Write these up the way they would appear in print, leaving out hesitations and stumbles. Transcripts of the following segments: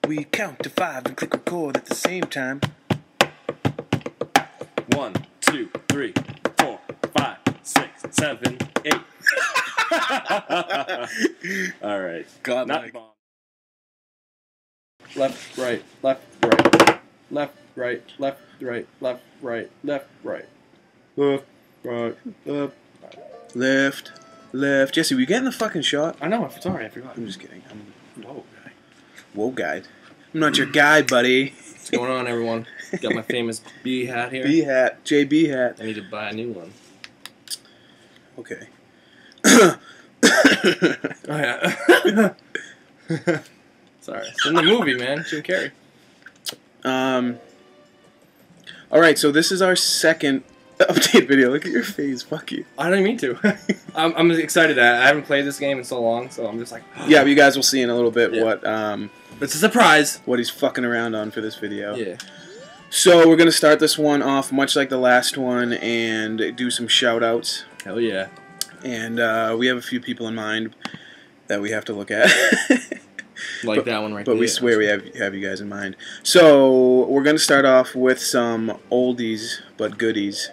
we count to 5 and click record at the same time. 1, 2, 3, 4, 5, 6, 7, 8. All right. God, not bomb. Left, right, left, right, left, right, left, right, left, right, left, right, left, right, left. Left, left. Jesse, were you getting the fucking shot? I know. I'm sorry. I forgot. I'm just kidding. I'm Whoa, guy. whoa guide. I'm not your guy, buddy. What's going on, everyone? Got my famous B hat here. B hat, JB hat. I need to buy a new one. Okay. Oh yeah. Sorry. It's in the movie, man. Jim Carrey. All right. So this is our second update video. Look at your face. Fuck you. I don't even mean to. I'm excited. I haven't played this game in so long, so I'm just like. Yeah, but you guys will see in a little bit what It's a surprise. What he's fucking around on for this video. Yeah. So we're gonna start this one off much like the last one and do some shout outs. Hell yeah. And we have a few people in mind that we have to look at. Like that one right there. But we swear we have you guys in mind. So we're gonna start off with some oldies but goodies.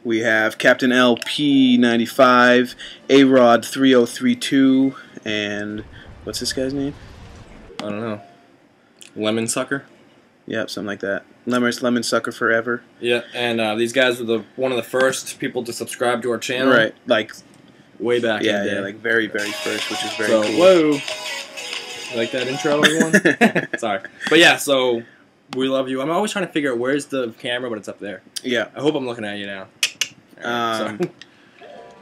We have Captain LP95, A-Rod 3032, and what's this guy's name? I don't know. Lemon Sucker? Yep, something like that. Lemon Sucker Forever. Yeah, and these guys were one of the first people to subscribe to our channel. Right, like way back in the day. Yeah, like very, very first, which is very cool. Whoa. You like that intro, everyone? Sorry. But yeah, so we love you. I'm always trying to figure out where's the camera, but it's up there. Yeah. I hope I'm looking at you now. Right,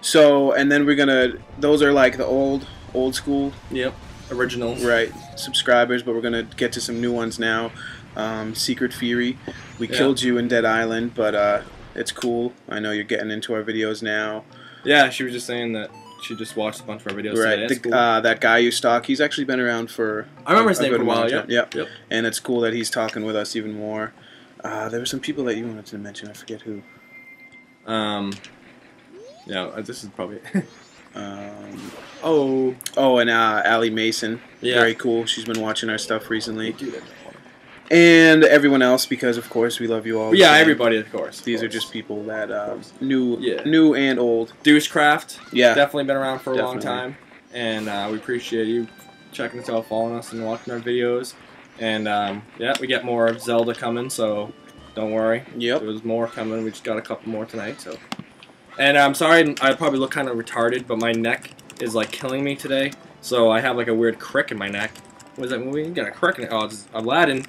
so, and then we're gonna, those are like the old school. Yep. Originals. Right. Subscribers, but we're gonna get to some new ones now. Secret Fury. We killed you in Dead Island, but it's cool. I know you're getting into our videos now. Yeah, she was just saying that she just watched a bunch of our videos. Right. Today. Cool. That guy you stalk, he's actually been around for I remember his name for a while, Yep. And it's cool that he's talking with us even more. There were some people that you wanted to mention. I forget who. Yeah, this is probably and Allie Mason. Yeah. Very cool. She's been watching our stuff recently. And everyone else, because of course we love you all. Yeah, everybody, of course. These are just people that new and old. Douchecraft. Yeah. Definitely been around for a long time. And we appreciate you checking us out, following us, and watching our videos. And yeah, we get more of Zelda coming, so don't worry. Yep. There's more coming. We just got a couple more tonight, so. And I'm sorry, I probably look kind of retarded, but my neck is like killing me today. So I have like a weird crick in my neck. What is that movie? You got a crick in it. Oh, it's Aladdin.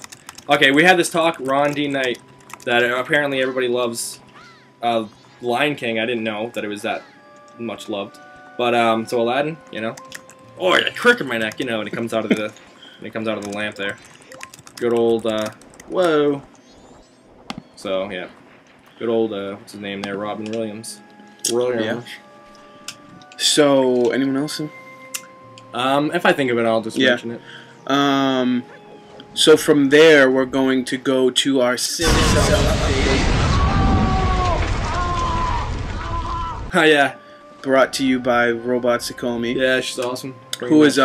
Okay, we had this talk, Ron D. Knight, that apparently everybody loves Lion King. I didn't know that it was that much loved. But so Aladdin, you know. Oh, I got a crick in my neck, you know, and it comes out of the lamp there. Good old whoa. So yeah. Good old what's his name there? Robin Williams. Yeah. So, anyone else? If I think of it, I'll just mention it. So from there, we're going to go to our Sim update. Oh yeah. Brought to you by Robot Sakomi. Yeah, she's awesome. Who is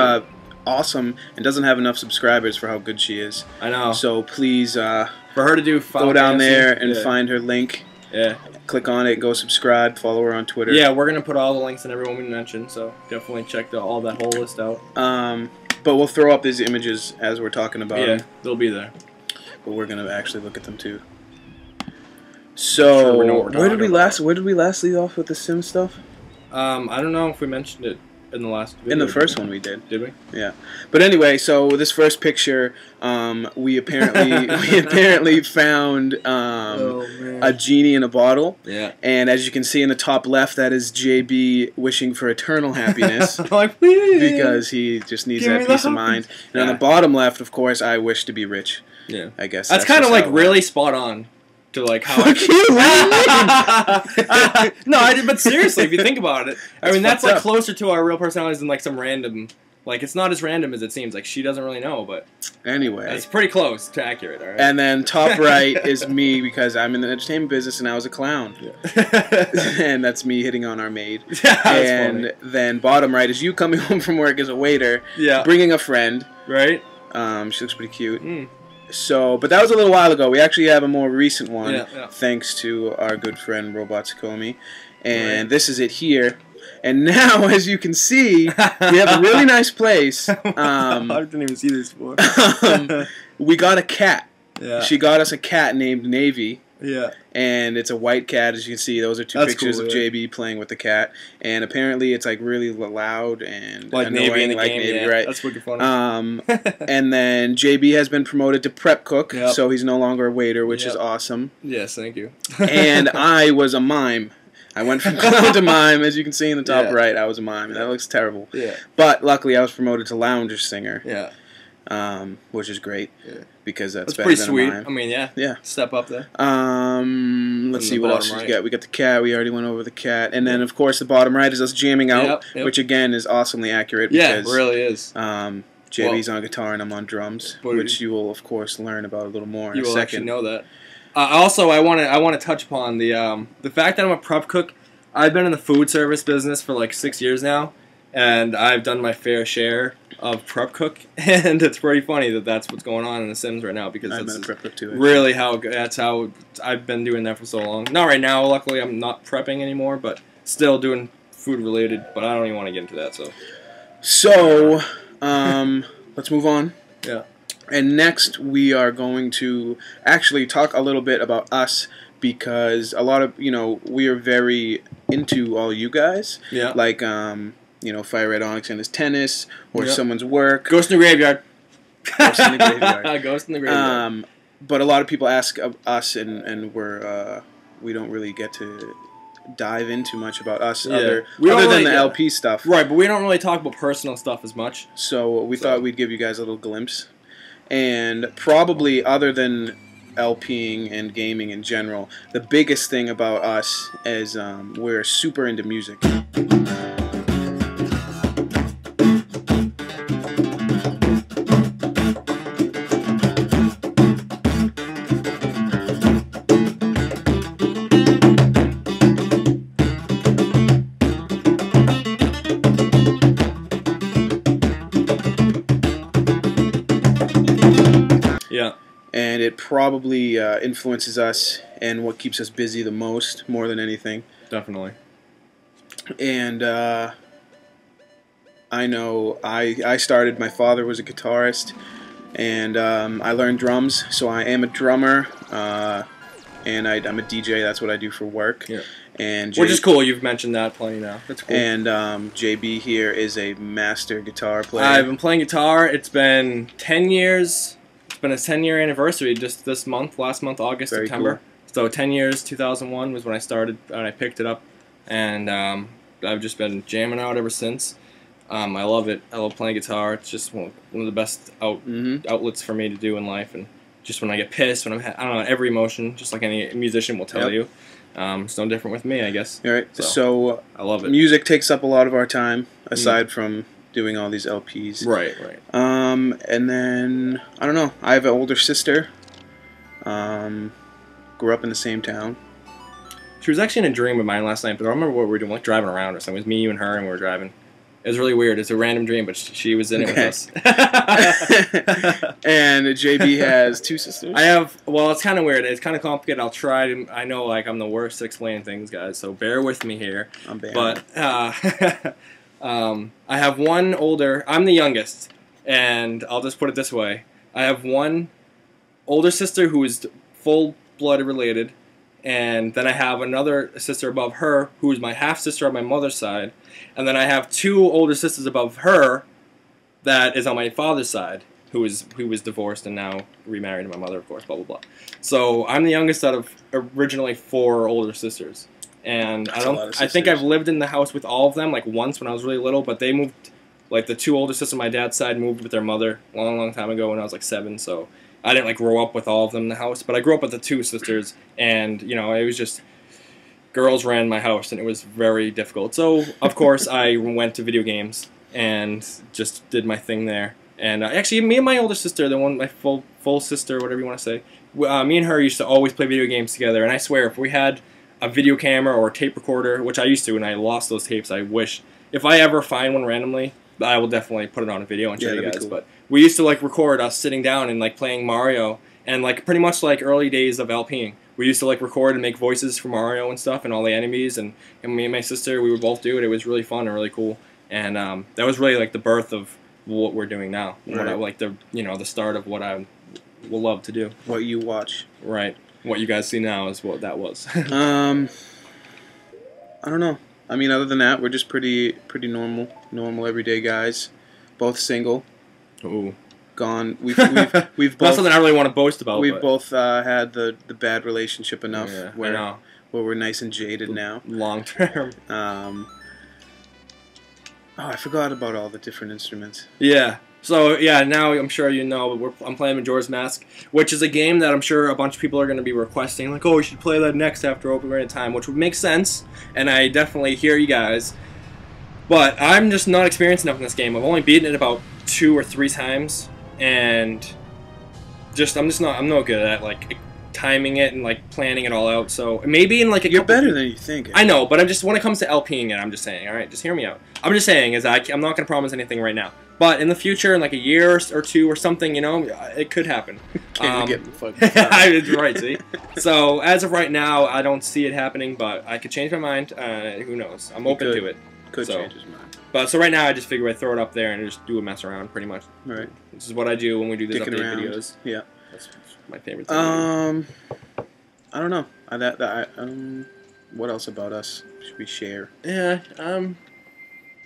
awesome and doesn't have enough subscribers for how good she is. I know. So please, for her to do go down there and find her link. Yeah. Click on it, go subscribe, follow her on Twitter. Yeah, we're going to put all the links in everyone we mentioned, so definitely check all that whole list out. But we'll throw up these images as we're talking about them. Yeah, they'll be there. But we're going to actually look at them too. So, where did we last leave off with the Sim stuff? I don't know if we mentioned it in the last video. In the first one we did. Did we? Yeah. But anyway, so this first picture, we apparently found a genie in a bottle. Yeah. And as you can see in the top left, that is JB wishing for eternal happiness. Like, because he just needs that peace of mind. And on the bottom left, of course, I wish to be rich. Yeah. I guess that's kind of like really spot on. To like how Fuck you! No, but seriously, if you think about it, I mean that's like closer to our real personalities than like some random. Like it's not as random as it seems. Like she doesn't really know, but anyway, it's pretty close to accurate. All right. And then top right is me because I'm in the entertainment business and I was a clown. Yeah. And that's me hitting on our maid. And then bottom right is you coming home from work as a waiter. Yeah. Bringing a friend. Right. She looks pretty cute. Mm. So, but that was a little while ago. We actually have a more recent one, Yeah. thanks to our good friend Robot Tsukomi. And this is it here. And now, as you can see, we have a really nice place. I didn't even see this before. We got a cat. Yeah. She got us a cat named Navy. Yeah. And it's a white cat, as you can see. Those are two pictures of JB playing with the cat. And apparently it's like really loud and like annoying, Navy in the like game, Navy, yeah. right? That's wicked funny. And then JB has been promoted to prep cook, Yep. so he's no longer a waiter, which Yep. is awesome. Yes, thank you. And I was a mime. I went from clown to mime, as you can see in the top right. I was a mime, and that looks terrible. Yeah. But luckily, I was promoted to lounger singer. Yeah. Which is great. Yeah. Because that's pretty than sweet. A mime. I mean, yeah. Yeah. Step up there. Let's see what else we got. We got the cat. We already went over the cat, and then of course the bottom right is us jamming out, which again is awesomely accurate. Because, yeah, it really is. JB's on guitar and I'm on drums, which you will of course learn about a little more in a second. You will actually know that. Also, I want to touch upon the fact that I'm a prep cook. I've been in the food service business for like 6 years now, and I've done my fair share of prep cook, and it's pretty funny that that's what's going on in The Sims right now, because that's prep cook too, really that's how I've been doing that for so long. Not right now, luckily I'm not prepping anymore, but still doing food related, but I don't even want to get into that. So let's move on. Yeah. And next we are going to actually talk a little bit about us, because a lot of, we are very into all you guys. Yeah. Like, Fire Red Onyx and his tennis, or someone's work. Ghost in the Graveyard. Ghost in the Graveyard. Ghost in the Graveyard. But a lot of people ask us, and we don't really get to dive into much about us other than the LP stuff. Right, but we don't really talk about personal stuff as much. So we thought we'd give you guys a little glimpse. And probably other than LPing and gaming in general, the biggest thing about us is we're super into music. Yeah. And it probably influences us and what keeps us busy the most, more than anything. Definitely. And I know I started, my father was a guitarist, and I learned drums, so I am a drummer, and I'm a DJ, that's what I do for work. Yeah. And which is cool, you've mentioned that plenty now. That's cool. And JB here is a master guitar player. I've been playing guitar, it's been 10 years. It's been a 10-year anniversary just this month, last month, August, September. Cool. So 10 years, 2001 was when I started, and I picked it up, and I've just been jamming out ever since. I love it. I love playing guitar. It's just one of the best outlets for me to do in life, and just when I get pissed, when I don't know, every emotion, just like any musician will tell you. It's no different with me, I guess. All right. So I love it. Music takes up a lot of our time, aside from doing all these LPs. Right. And then, I don't know, I have an older sister. Grew up in the same town. She was actually in a dream of mine last night, but I don't remember what we were doing, like driving around or something. It was me, you, and her, and we were driving. It was really weird. It's a random dream, but she was in it with us. And JB has two sisters? Well, it's kind of weird. It's kind of complicated. I'll try to, I know, like, I'm the worst at explaining things, guys, so bear with me here. I'm bad. But, I have one older, I'm the youngest, and I'll just put it this way. I have one older sister who is full-blooded related, and then I have another sister above her who is my half-sister on my mother's side, and then I have two older sisters above her that is on my father's side, who was divorced and now remarried to my mother, of course, blah, blah, blah. So I'm the youngest out of originally 4 older sisters. And I think I've lived in the house with all of them, like once when I was really little, but they moved, like the 2 older sisters on my dad's side moved with their mother a long, long time ago when I was like 7, so I didn't like grow up with all of them in the house, but I grew up with the 2 sisters, and, it was just, girls ran my house, and it was very difficult. So, of course, I went to video games and just did my thing there. And actually, me and my older sister, the one, my full sister, whatever you want to say, me and her used to always play video games together, and I swear, if we had a video camera or a tape recorder, which I used to, and I lost those tapes, I wish, if I ever find one randomly, I will definitely put it on a video and show you guys. Cool. But we used to like record us sitting down and like playing Mario, and like pretty much like early days of LPing. We used to like record and make voices for Mario and stuff and all the enemies, and me and my sister, we would both do it. It was really fun and really cool, and that was really like the birth of what we're doing now. Right. What I, like the the start of what I will love to do. What you watch. Right. What you guys see now is what that was. I don't know. I mean, other than that, we're just pretty normal everyday guys. Both single. Ooh. Gone. We've both. Not something I really want to boast about. We've both had the bad relationship enough where we're nice and jaded now. Long term. Oh, I forgot about all the different instruments. Yeah. So yeah, now I'm sure you know I'm playing Majora's Mask, which is a game that I'm sure a bunch of people are going to be requesting, like, oh, we should play that next after Open Rate of Time, which would make sense, and I definitely hear you guys. But I'm just not experienced enough in this game. I've only beaten it about 2 or 3 times, and I'm no good at like timing it and like planning it all out. So maybe in like you're better than you think. I know, but I'm just when it comes to LPing it, I'm just saying. All right, just hear me out. I'm just saying is I'm not going to promise anything right now. But in the future, in like a year or 2 or something, it could happen. Can't even get fucking right, see? So as of right now, I don't see it happening, but I could change my mind. Who knows? I'm open to it. Could change his mind. But so right now, I just figure I throw it up there and just do a mess around, pretty much. Right. This is what I do when we do these Dicking update around. videos. Yeah. That's my favorite thing. I don't know. What else about us should we share? Yeah.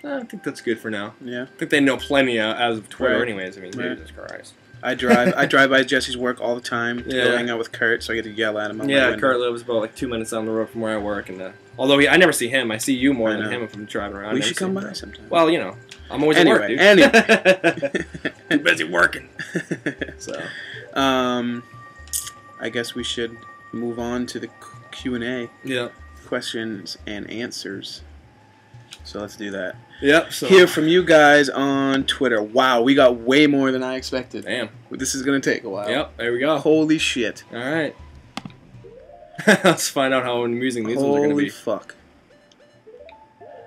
I think that's good for now. Yeah. I think they know plenty as of Twitter, Right. anyways. I mean, Right. Jesus Christ. I drive by Jesse's work all the time. Yeah. Go hang out with Kurt, so I get to yell at him. Out my Yeah, window. Kurt lives about like 2 minutes down the road from where I work, and although I never see him, I see you more I than know. him if I'm driving around. I We never should see come him. by sometime. Well, I'm always at work, dude. Anyway. Too busy working. So. I guess we should move on to the Q&A. Yeah. Questions and answers. So let's do that. Yep. So. Hear from you guys on Twitter. Wow, we got way more than I expected. Damn. This is going to take a while. Yep, there we go. Holy shit. All right. Let's find out how amusing these ones are going to be. Holy fuck.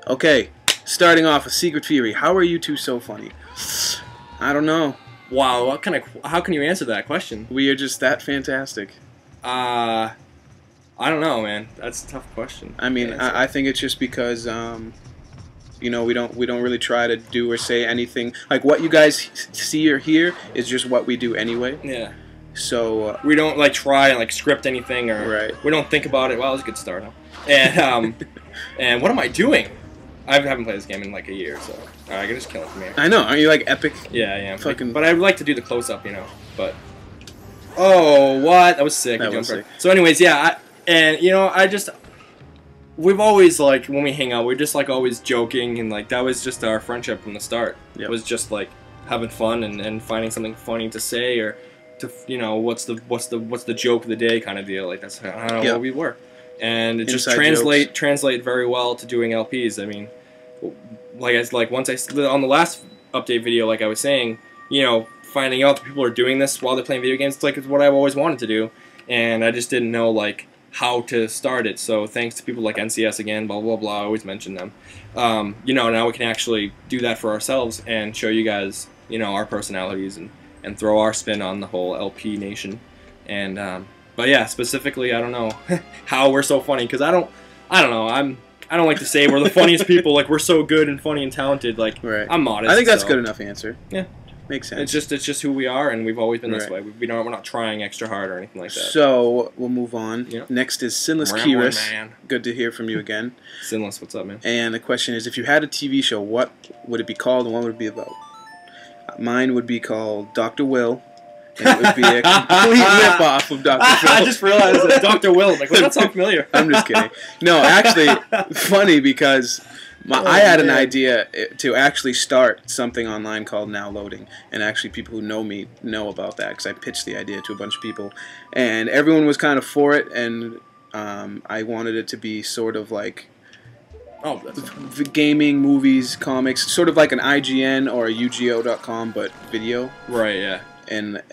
Okay, starting off with Secret Fury. How are you two so funny? I don't know. Wow, how can you answer that question? We are just that fantastic. I don't know, man. That's a tough question. I mean, I think it's just because we don't really try to do or say anything like what you guys see or hear is just what we do anyway. Yeah. So we don't like try and like script anything or right. We don't think about it. Well, it's a good start, huh? And and what am I doing? I haven't played this game in like a year, so I can just kill it from here. I know. Aren't you like epic? Yeah, yeah. Fucking. But I'd like to do the close up, But oh, what? That was sick. That was sick. So, anyways, yeah. We've always like when we hang out, we're just like always joking and like that was just our friendship from the start. Yep. It was just like having fun and finding something funny to say or to what's the joke of the day kind of deal. Like that's how we were, and it just translate very well to doing LPs. I mean, once on the last update video, like I was saying, finding out that people are doing this while they're playing video games, it's what I've always wanted to do, and I just didn't know like how to start it. So thanks to people like NCS again, blah blah blah. I always mention them. Now we can actually do that for ourselves and show you guys, our personalities and throw our spin on the whole LP nation. And but yeah, specifically, I don't know how we're so funny because I don't know. I don't like to say we're the funniest people. Like we're so good and funny and talented. Like right. I'm modest. I think that's a good enough answer. Yeah. Makes sense. It's just who we are, and we've always been this right. way. We're not trying extra hard or anything like that. So we'll move on. Yep. Next is Sinless Rambling, Kiris. man. Good to hear from you again. Sinless, what's up, man? And the question is, if you had a TV show, what would it be called and what would it be about? Mine would be called Dr. Will, and it would be a complete rip-off of Dr. Phil. I just realized that Dr. Will. Like, well, that sounds familiar. I'm just kidding. No, actually, funny because I had an idea to actually start something online called Now Loading, and actually people who know me know about that because I pitched the idea to a bunch of people, and everyone was kind of for it, and I wanted it to be sort of like gaming, movies, comics, sort of like an IGN or a UGO.com, but video. Right, yeah. And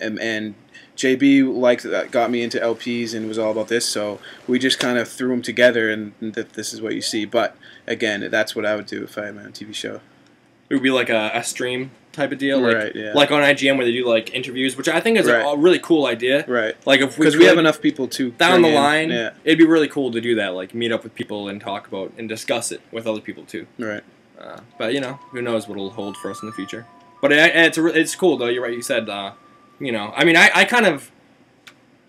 JB liked that, got me into LPs and was all about this, so we just kind of threw them together, and this is what you see. But again, that's what I would do if I had my own TV show. It would be like a stream type of deal, like Right, yeah. like on IGN where they do like interviews, which I think is Right. a really cool idea. Right. Like if Because we have enough people to down the bring in. line, Yeah. it'd be really cool to do that. Like meet up with people and talk about and discuss it with other people too. Right. But you know, who knows what it'll hold for us in the future. But it's cool though. You're right. You said you know, I mean, I kind of.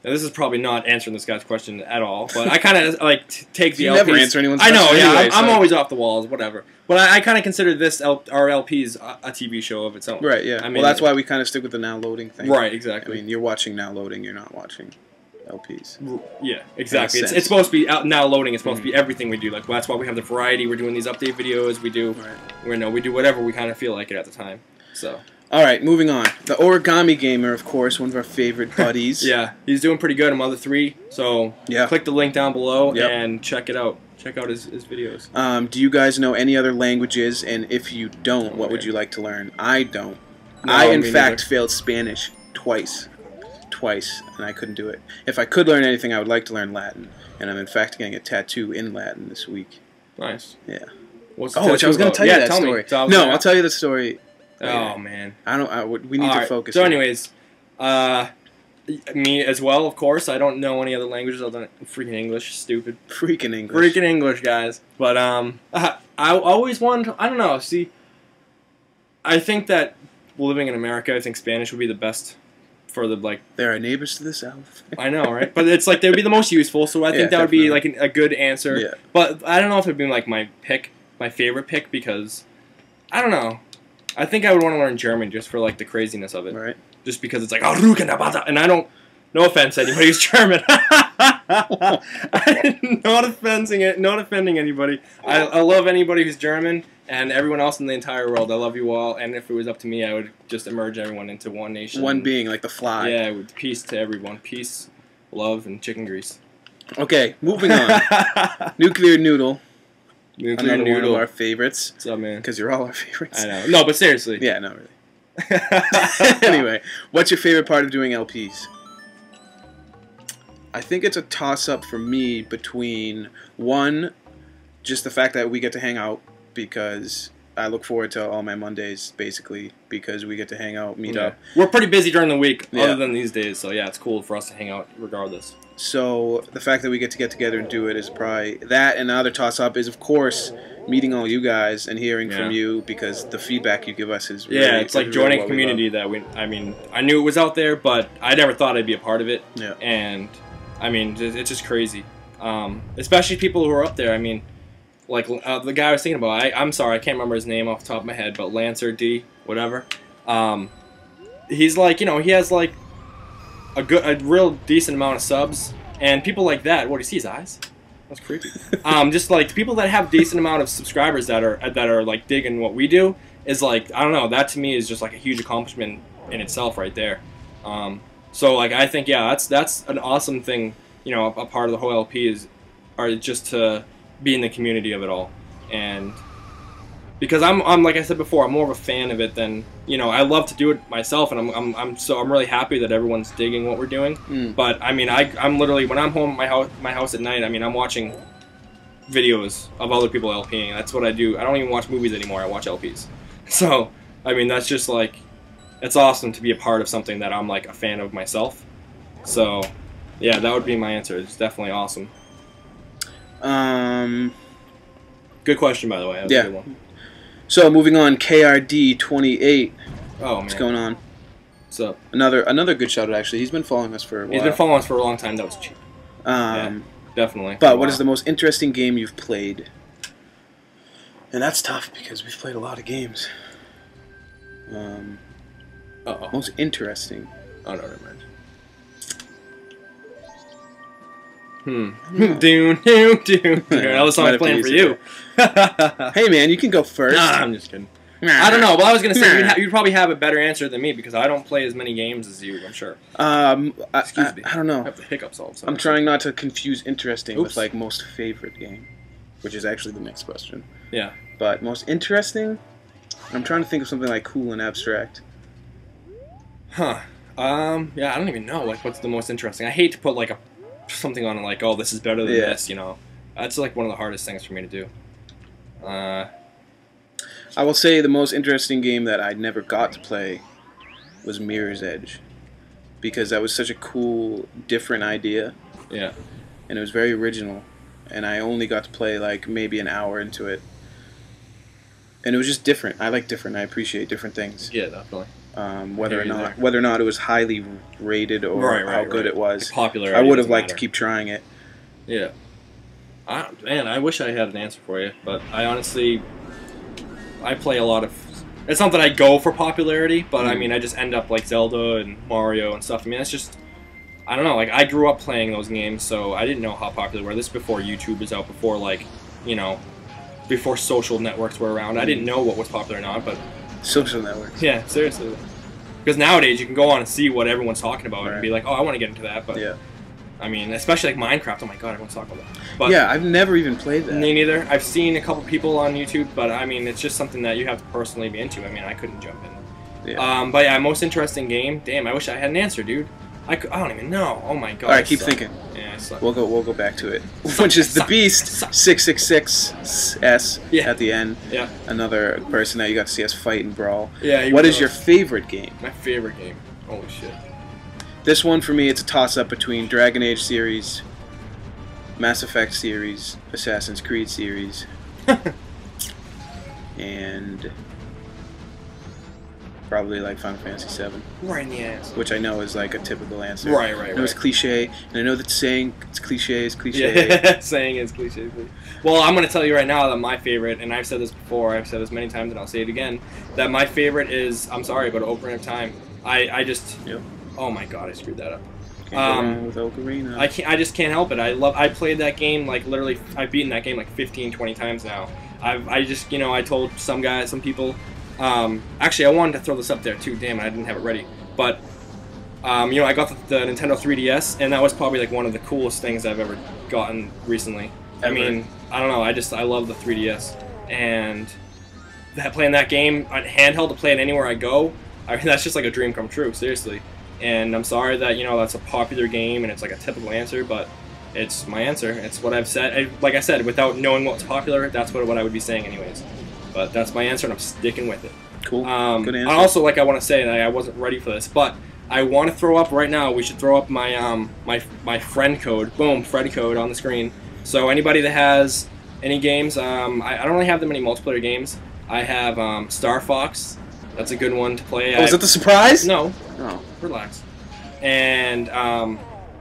This is probably not answering this guy's question at all, but I kind of like take the You LPs. never answer anyone's I know, question yeah, anyway, I'm so- always off the walls, whatever. But I kind of consider this our LPs a TV show of its own. Right, yeah. I mean, well, that's why we kind of stick with the now loading thing. Right, exactly. I mean, you're watching now loading, you're not watching LPs. Yeah, exactly. Makes It's sense. supposed to be out now loading. It's supposed to be everything we do. Like that's why we have the variety. We're doing these update videos. We do, we do whatever we kind of feel like it at the time. So. All right, moving on. The Origami Gamer, of course, one of our favorite buddies. Yeah, he's doing pretty good in Mother 3. So Yeah. click the link down below Yep. and check it out. Check out his videos. Do you guys know any other languages? And if you don't, what would you like to learn? I don't. No, I, in me fact, neither. failed Spanish twice, and I couldn't do it. If I could learn anything, I would like to learn Latin, and I'm in fact getting a tattoo in Latin this week. Nice. Yeah. What's the Oh, which I was going to tell you that tell story. Me. So No, I'll tell you the story. Oh man. I don't. We need to focus. So, here. anyways, me as well, of course. I don't know any other languages other than freaking English. Stupid. Freaking English. Freaking English, guys. But I always wanted. I don't know. See, I think that living in America, I think Spanish would be the best for the like. There are neighbors to the south. I know, right? But it's like they would be the most useful. So I think that would be like a good answer. Yeah. But I don't know if it'd be like my favorite pick, because I don't know. I think I would want to learn German just for like the craziness of it. Right. Just because it's like and I don't. No offense to anybody who's German. Not offending anybody. I love anybody who's German and everyone else in the entire world. I love you all. And if it was up to me, I would just merge everyone into one nation. One being, like the fly. Yeah, with peace to everyone. Peace, love, and chicken grease. Okay, moving on. Nuclear Noodle. Nuclear Another Noodle. one of our favorites. What's up, man? Because you're all our favorites. I know. No, but seriously. Yeah, not really. Anyway, what's your favorite part of doing LPs? I think it's a toss-up for me between, one, just the fact that we get to hang out, because I look forward to all my Mondays, basically, because we get to hang out, meet up. We're pretty busy during the week, Yeah. other than these days, so yeah, it's cool for us to hang out regardless. So the fact that we get together and do it is probably that, and the other toss-up is, of course, meeting all you guys and hearing from you, because the feedback you give us is really, it's like joining a community that I mean, I knew it was out there, but I never thought I'd be a part of it. Yeah. And I mean, it's just crazy, especially people who are up there. I mean, like the guy I was thinking about. I'm sorry, I can't remember his name off the top of my head, but Lancer D, whatever. He's like, you know, he has like a real decent amount of subs, and people like that. What do you see his eyes? That's creepy. Just like people that have decent amount of subscribers that are like digging what we do is like, I don't know. That to me is just like a huge accomplishment in itself right there. So like I think that's an awesome thing. You know, a part of the whole LP are just to be in the community of it all, and because I'm like I said before, I'm more of a fan of it than, you know, I love to do it myself, and I'm really happy that everyone's digging what we're doing. But I mean, I'm literally, when I'm home at my house at night, I mean, I'm watching videos of other people LPing. That's what I do. I don't even watch movies anymore. I watch LPs. So I mean, that's just like, it's awesome to be a part of something that I'm like a fan of myself. So yeah, that would be my answer. It's definitely awesome. Good question, by the way. That was a good one. So moving on, KRD28. Oh man, what's going on? What's up? Another good shout out, actually. He's been following us for a while. He's been following us for a long time. That was cheap. Yeah, definitely. But what is the most interesting game you've played? And that's tough because we've played a lot of games. Most interesting. Oh no, never mind. Doon. That was something playing for you. Hey man, you can go first. Nah, I'm just kidding. I don't know. Well, I was gonna say you'd probably have a better answer than me because I don't play as many games as you. I'm sure. Excuse me. I don't know. I have the hiccups all of a sudden. I'm trying not to confuse interesting with like most favorite game, which is actually the next question. Yeah. But most interesting, I'm trying to think of something like cool and abstract. Huh. Yeah, I don't even know. Like, what's the most interesting? I hate to put like something on like, oh, this is better than this. You know, that's like one of the hardest things for me to do. I will say the most interesting game that I never got to play was Mirror's Edge, because that was such a cool, different idea. Yeah. And it was very original, and I only got to play like maybe an hour into it. And it was just different. I like different. I appreciate different things. Yeah, definitely. Whether or not it was highly rated or how good it was, like popular. I would have liked to keep trying it. Yeah. Man, I wish I had an answer for you, but I honestly, I play a lot of. It's not that I go for popularity, but I mean, I just end up like Zelda and Mario and stuff. I mean, it's just, I don't know. Like, I grew up playing those games, so I didn't know how popular they were. This is before YouTube was out, before like, you know, before social networks were around. I didn't know what was popular or not, but social networks. Yeah, seriously. Because nowadays you can go on and see what everyone's talking about and be like, oh, I want to get into that. But yeah. I mean, especially like Minecraft. Oh my god, everyone's talking about that. But yeah, I've never even played that. Me neither. I've seen a couple people on YouTube, but I mean, it's just something that you have to personally be into. I mean, I couldn't jump in. Yeah. But yeah, most interesting game. Damn, I wish I had an answer, dude. I don't even know. Oh my god. All right, keep thinking. Yeah, I suck. We'll go back to it. Which is the Beast 666S at the end. Yeah. Another person that you got to see us fight and brawl. Yeah. What is your favorite game? My favorite game. Holy shit. This one for me, it's a toss-up between Dragon Age series, Mass Effect series, Assassin's Creed series, and probably like Final Fantasy VII. Right in the ass. Which I know is like a typical answer. Right. I know it's cliche, and I know that saying it's cliche is cliche. Yeah, saying is cliche. Well, I'm going to tell you right now that my favorite, and I've said this before, I've said this many times, and I'll say it again, that my favorite is, I'm sorry, but Ocarina of Time. I just... Yep. Oh my god, I screwed that up. Can't go wrong with Ocarina. I just can't help it. I played that game like literally. I've beaten that game like 15, 20 times now. I just, you know, I told some people. Actually, I wanted to throw this up there too. Damn it, I didn't have it ready. But you know, I got the Nintendo 3DS, and that was probably like one of the coolest things I've ever gotten recently. I mean, I don't know. I love the 3DS, and playing that game on handheld to play it anywhere I go. I mean, that's just like a dream come true. Seriously. And I'm sorry that, you know, that's a popular game and it's like a typical answer, but it's my answer. It's what I've said. Like I said, without knowing what's popular, that's what I would be saying anyways. But that's my answer, and I'm sticking with it. Cool. Good answer. I also, like, I want to say that I wasn't ready for this, but I want to throw up right now. We should throw up my my friend code. Boom, friend code on the screen. So anybody that has any games, I don't really have that many multiplayer games. I have Star Fox. That's a good one to play. Oh, is that the surprise? No. Oh. Relax. And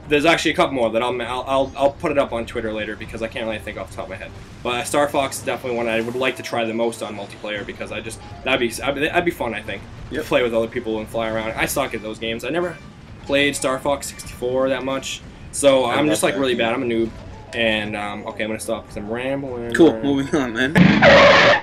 there's actually a couple more that I'll put it up on Twitter later because I can't really think off the top of my head. But Star Fox is definitely one I would like to try the most on multiplayer because that'd be fun, I think. Yep. To play with other people and fly around. I suck at those games. I never played Star Fox 64 that much, so I'm just like really bad. I'm a noob. And okay, I'm gonna stop because I'm rambling. Cool. Moving on, man.